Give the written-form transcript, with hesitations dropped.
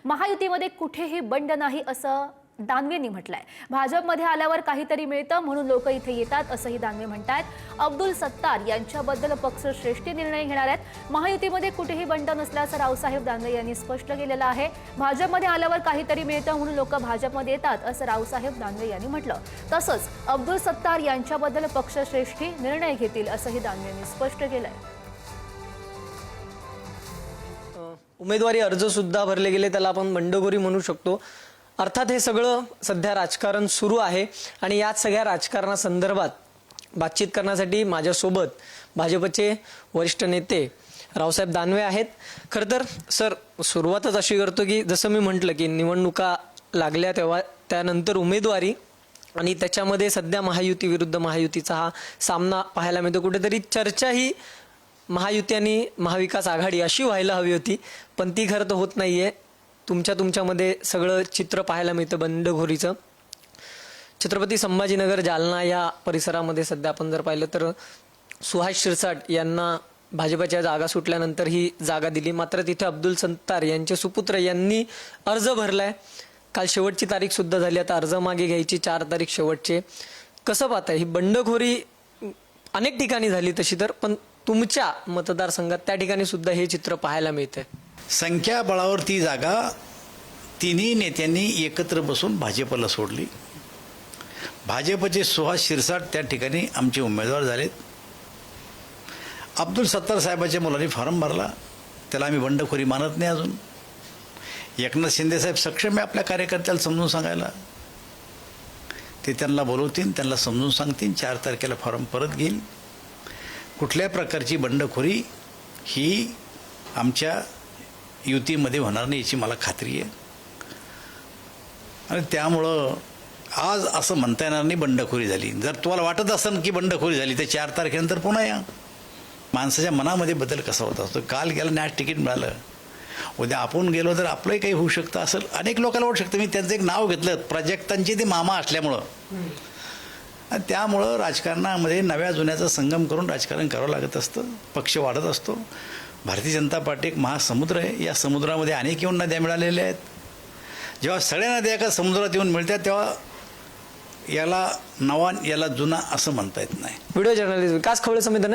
महायुतीमध्ये कुठेही बंड नाही असं दानवेंनी म्हटलंय। भाजपमध्ये आल्यावर काहीतरी मिळतं म्हणून लोक इथे येतात असंही दानवे म्हणतायत। अब्दुल सत्तार यांच्याबद्दल पक्षश्रेष्ठी निर्णय घेणार आहेत। महायुतीमध्ये कुठेही बंड नसल्याचं रावसाहेब दानवे यांनी स्पष्ट केलेलं आहे। भाजपमध्ये आल्यावर काहीतरी मिळतं म्हणून लोक भाजपमध्ये येतात असं रावसाहेब दानवे यांनी म्हटलं। तसंच अब्दुल सत्तार यांच्याबद्दल पक्षश्रेष्ठी निर्णय घेतील असंही दानवे यांनी स्पष्ट केलंय। उमेदवारी अर्ज सुद्धा भरले गेले, त्याला आपण बंडखोरी म्हणू शकतो। अर्थात हे सगळं सध्या राजकारण सुरू आहे आणि याच सगळ्या राजकारणासंदर्भात बातचीत करण्यासाठी माझ्यासोबत भाजपचे वरिष्ठ नेते रावसाहेब दानवे आहेत। खरं तर सर, सुरुवातच अशी करतो की जसं मी म्हटलं की निवडणुका लागल्या तेव्हा त्यानंतर उमेदवारी आणि त्याच्यामध्ये सध्या महायुती विरुद्ध महायुतीचा हा सामना पाहायला मिळतो। कुठेतरी चर्चा ही महायुती आणि महाविकास आघाडी अशी व्हायला हवी होती, पण ती खरं तर होत नाहीये। तुमच्यामध्ये सगळं चित्र पाहायला मिळतं बंडखोरीचं। छत्रपती संभाजीनगर जालना या परिसरामध्ये सध्या आपण जर पाहिलं तर सुहास शिरसाट यांना भाजपच्या जागा सुटल्यानंतर ही जागा दिली, मात्र तिथे अब्दुल सत्तार यांचे सुपुत्र यांनी अर्ज भरलाय। काल शेवटची तारीख सुद्धा झाली, आता अर्ज मागे घ्यायची 4 तारीख शेवटचे। कसं पाहताय ही बंडखोरी? अनेक ठिकाणी झाली तशी तर, पण तुमच्या मतदारसंघात त्या ठिकाणी सुद्धा हे चित्र पाहायला मिळतंय। संख्याबळावर ती जागा तिन्ही नेत्यांनी एकत्र बसून भाजपला सोडली। भाजपचे सुहास शिरसाट त्या ठिकाणी आमचे उमेदवार झालेत। अब्दुल सत्तार साहेबाच्या मुलांनी फॉर्म भरला, त्याला आम्ही बंडखोरी मानत नाही। अजून एकनाथ शिंदे साहेब सक्षम आहे आपल्या कार्यकर्त्याला समजून सांगायला। ते त्यांना बोलवतील, त्यांना समजून सांगतील, 4 तारखेला फॉर्म परत घेईल। कुठल्या प्रकारची बंडखोरी ही आमच्या युतीमध्ये होणार नाही याची मला खात्री आहे। आणि त्यामुळं आज असं म्हणता येणार नाही बंडखोरी झाली। जर तुम्हाला वाटत असेल की बंडखोरी झाली तर 4 तारखेनंतर पुन्हा या। माणसाच्या मनामध्ये बदल कसा होत असतो। काल गेला नॅट तिकीट मिळालं, उद्या आपण गेलो तर आपलंही काही होऊ शकतं असं अनेक लोकांना वाटू शकतं। मी त्यांचं एक नाव घेतलं, प्राजक्तांचे ते मामा असल्यामुळं। आणि त्यामुळं राजकारणामध्ये नव्या जुन्याचा संगम करून राजकारण करावं लागत असतं। पक्ष वाढत असतो। भारतीय जनता पार्टी एक महासमुद्र आहे, या समुद्रामध्ये अनेक येऊन नद्या मिळालेल्या आहेत। जेव्हा सगळ्या नद्या एका समुद्रात येऊन मिळतात तेव्हा याला नवा याला जुना असं म्हणता येत नाही। व्हिडिओ जर्नलिस्ट विकास खवळे समिती